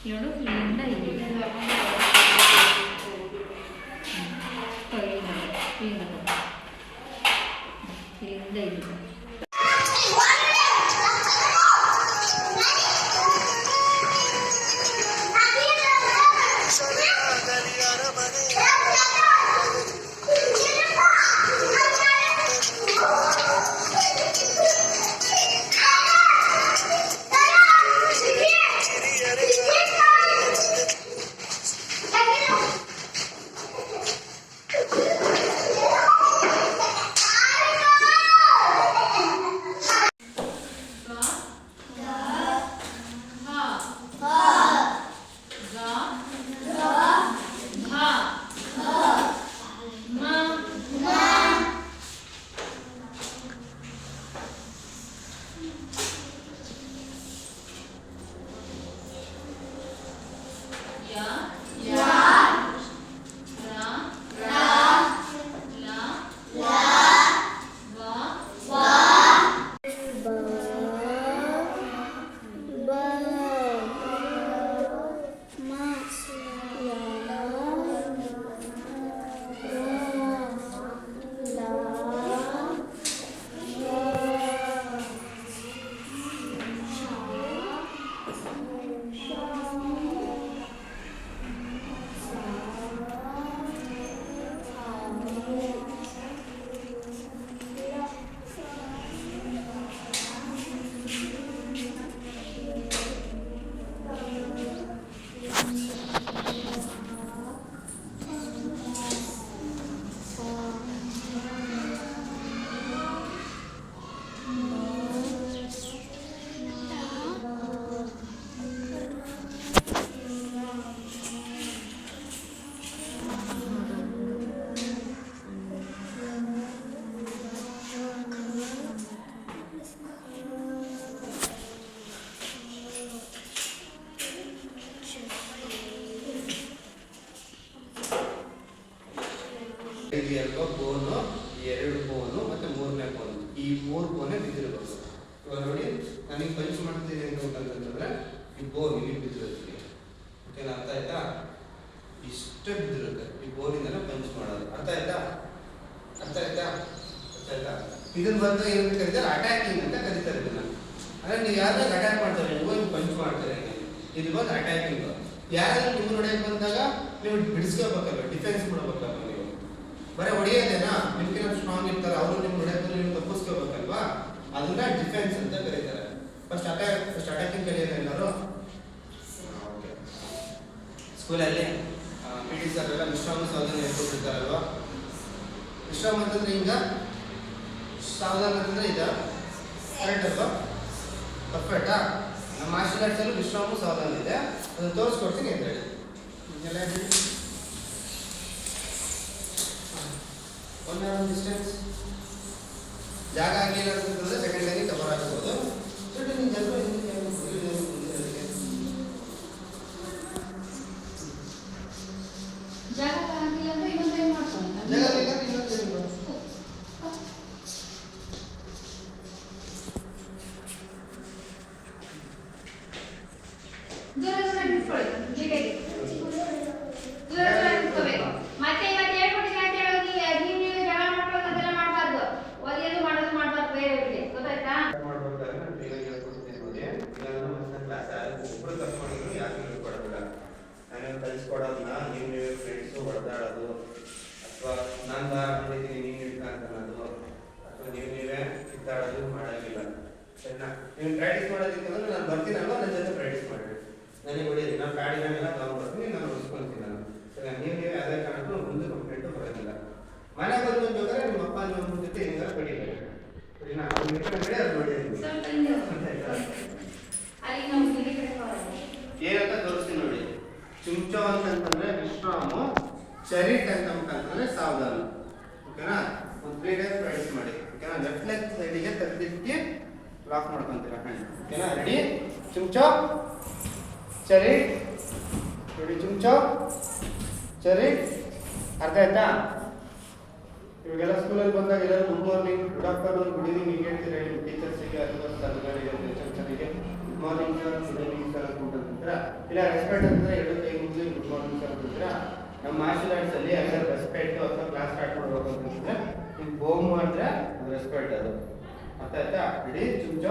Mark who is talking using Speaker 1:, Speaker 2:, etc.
Speaker 1: ನೋಡು ಇಲ್ಲಿಂದ ಇಲ್ಲಿಂದ
Speaker 2: ಬೋನು, 2 ಬೋನು ಮತ್ತೆ 3ನೇ ಬೋನು, ಈ 3 ಬೋನೇ ಬಿದ್ದಿರಬೇಕು. ಇವಾಗ ನೋಡಿ ನನಗೆ ಪಂಚ್ ಮಾಡ್ತಿದ್ದೀನಿ ಅಂತಂತಂದ್ರೆ ಈ ಬೋನ್ ಇಲ್ಲಿ ಬಿದ್ದಿರುತ್ತೆ. ಓಕೆನಾ? ಅರ್ಥ ಆಯ್ತಾ? ಇಷ್ಟೇ ಬಿದ್ದಿರುತ್ತೆ. ಈ ಬೋನಿಂದನೇ ಪಂಚ್ ಮಾಡೋದು. ಅರ್ಥ ಆಯ್ತಾ? ಅರ್ಥ ಆಯ್ತಾ? ಅರ್ಥ ಆಯ್ತಾ? ಇದನ್ನ ಬಂದು ಏನಂತ ಕರೀತಾರೆ? ಅಟ್ಯಾಕಿಂಗ್ ಅಂತ ಕರೀತಾರೆ ಇದನ್ನ. ಅಂದ್ರೆ ನೀವು ಯಾರಾದ್ರೂ ಅಟ್ಯಾಕ್ ಮಾಡ್ತಾರೆ, ನೀವು ಪಂಚ್ ಮಾಡ್ತಾರೆ, ಇದು ಬಂದು ಅಟ್ಯಾಕಿಂಗ್. ಯಾರಾದ್ರೂ ನಿಮ್ಮ ಹೊಡೆಯಕ್ಕೆ ಬಂದಾಗ ನೀವು ಬಿಡಿಸ್ಕೋಬೇಕಲ್ಲ, ಡಿಫೆನ್ಸ್ ಮಾಡಬೇಕಲ್ಲ. ನೀವು ಬರೀ ಹೊಡೆಯೋದೇನಾ? ನಿಮ್ಗಿನ ಸ್ಟ್ರಾಂಗ್ ಇರ್ತಾರೆ, ಅವರು ನಿಮ್ಮ ಹೊಡೆಯೋದು ನೀವು ತಪ್ಪಿಸ್ಕೋಬೇಕಲ್ವಾ? ಅದನ್ನ ಡಿಫೆನ್ಸ್ ಅಂತ ಕರೀತಾರೆ. ಫಸ್ಟ್ ಅಟ್ಯಾಕಿಂಗ್ ಕಲಿಯೋದು ಎಲ್ಲರೂ ಸ್ಕೂಲಲ್ಲಿ ಪಿ.ಟಿ. ಸರ್ ಎಲ್ಲ ವಿಶ್ರಾಮ ಸಾಧನೆ ಹೇಳ್ಕೊಟ್ಟಿರ್ತಾರಲ್ವಾ? ವಿಶ್ರಾಮ ಅಂತಂದ್ರೆ ಈಗ, ಸಾವಧಾನ ಅಂತಂದ್ರೆ ಈಗ ಕರೆಕ್ಟ್ ಅಲ್ವಾ? ಪರ್ಫೆಕ್ಟಾ? ನಮ್ಮ ಮಾರ್ಷಲ್ ಆರ್ಟ್ಸ್ ಅಲ್ಲಿ ವಿಶ್ರಾಮ ಸಾವಧಾನ ಇದೆ, ಅದನ್ನು ತೋರಿಸ್ಕೊಡ್ತೀನಿ ಅಂತ ಹೇಳಿ. ಎಲ್ಲ ಹೇಳಿ. 1 hour ಡಿಸ್ಟೆನ್ಸ್ ಜಾಗ ಆಗಿಲ್ಲ ಅಂತಂದ್ರೆ ಸೆಕೆಂಡ್ ಆಗಿ ಕವರ್ ಆಗ್ಬೋದು. ಕಲಿಸ್ಕೊಡೋದನ್ನ ನೀವು ಫ್ರೆಂಡ್ಸು ಹೊಡೆದಾಡೋದು, ಅಥವಾ ನಾನು ದಾರ ಮಾಡಿದ್ದೀನಿ ನೀನು ಇಟ್ಕೊಂತನ್ನೋದು, ಅಥವಾ ನೀವೇ ಕಿತ್ತಾಡೋದು ಮಾಡೋದಿಲ್ಲ. ಸರಿನಾ? ನೀವು ಪ್ರಾಕ್ಟೀಸ್ ಮಾಡೋದಕ್ಕಂದ್ರೆ ನಾನು ಬರ್ತೀನಲ್ವ, ನನ್ನ ಜೊತೆ ಪ್ರಾಕ್ಟೀಸ್ ಮಾಡಿರಿ. ನನಗೆ ಹೊಡಿಯೋದು, ನಾನು ಪ್ಯಾಡಿಗಳನ್ನೆಲ್ಲ ತೊಗೊಂಡ್ಬರ್ತೀನಿ, ನಾನು ಉಳಿಸ್ಕೊಳ್ತೀನಿ. ನಾನು ಸರಿ, ನೀವೇ ಅದೇ ಕಾರಣಕ್ಕೂ ಮುಂದೆ ಕಂಪ್ಲೇಂಟು ಬರೋದಿಲ್ಲ. ಮನೆ ಬಂದು ಬೇಕಾದ್ರೆ ನಿಮ್ಮ ಅಪ್ಪ ನಿಮ್ಮ ಜೊತೆ ಹೆಂಗಾರ ಕಡಿಬೇಕು. ಸರಿನಾ? ಅದು ಬಿಟ್ಟರೆ ಅದು ಹೊಡೆಯೋದು ಏನಂತ ತೋರಿಸ್ತೀನಿ ನೋಡಿ. ಚುಂಚ ಅಂತಂದ್ರೆ ವಿಶ್ರಾಮ, ಚರಿಟ್ ಅಂತಂದ್ರೆ ಸಾವಧಾನ. ಓಕೆನಾ? ಒಂದು 3 ಡೇಸ್ ಪ್ರಾಕ್ಟೀಸ್ ಮಾಡಿ. ಓಕೆನಾ? ಲೆಫ್ಟ್ ಲೆಗ್ ಸೈಡಿಗೆ ತೆಗೆದಿಟ್ಟು ಲಾಕ್ ಮಾಡ್ಕೊಂತೀರಾ ಹ್ಯಾಂಡ್. ಓಕೆನಾ? ರೆಡಿ? ಚುಂಚ, ಚರಿಟ್, ರೆಡಿ? ಚುಂಚ, ಚರಿಟ್. ಅರ್ಥ ಆಯ್ತಾ? ಇವಾಗೆಲ್ಲ ಸ್ಕೂಲಲ್ಲಿ ಬಂದಾಗ ಎಲ್ಲರೂ good morning, good afternoon, good evening ಹಿಂಗೆ ಹೇಳ್ತೀರಾ ಟೀಚರ್ಸಿಗೆ ಅಥವಾ ಸರ್ಗಳಿಗೆ, ಲೆಕ್ಚರ್ಸ್ಗೆ. Good morning sir, good evening sir ಅಂತಾರೆ. ಇಲ್ಲ ರೆಸ್ಪೆಕ್ಟ್ ಅಂತಂದ್ರೆ ಎರಡು ಕೈ ಮುಗಿದು ಗುಡ್ ಮಾರ್ನಿಂಗ್ ಸರ್ ಅಂತಾರೆ. ನಮ್ಮ ಮಾರ್ಷಲ್ ಆರ್ಟ್ಸ್ ಅಲ್ಲಿ ಅದ್ರ ರೆಸ್ಪೆಕ್ಟ್ ಅಥವಾ ಕ್ಲಾಸ್ ಸ್ಟಾರ್ಟ್ ಮಾಡಬೇಕು ಅಂತಂದ್ರೆ ನೀವು ಬೋಮ್ ಮಾಡಿದ್ರೆ ಅದು ರೆಸ್ಪೆಕ್ಟ್ ಅದು. ಅರ್ಥ ಆಯ್ತಾ? ಇಡೀ ಚುಂಚ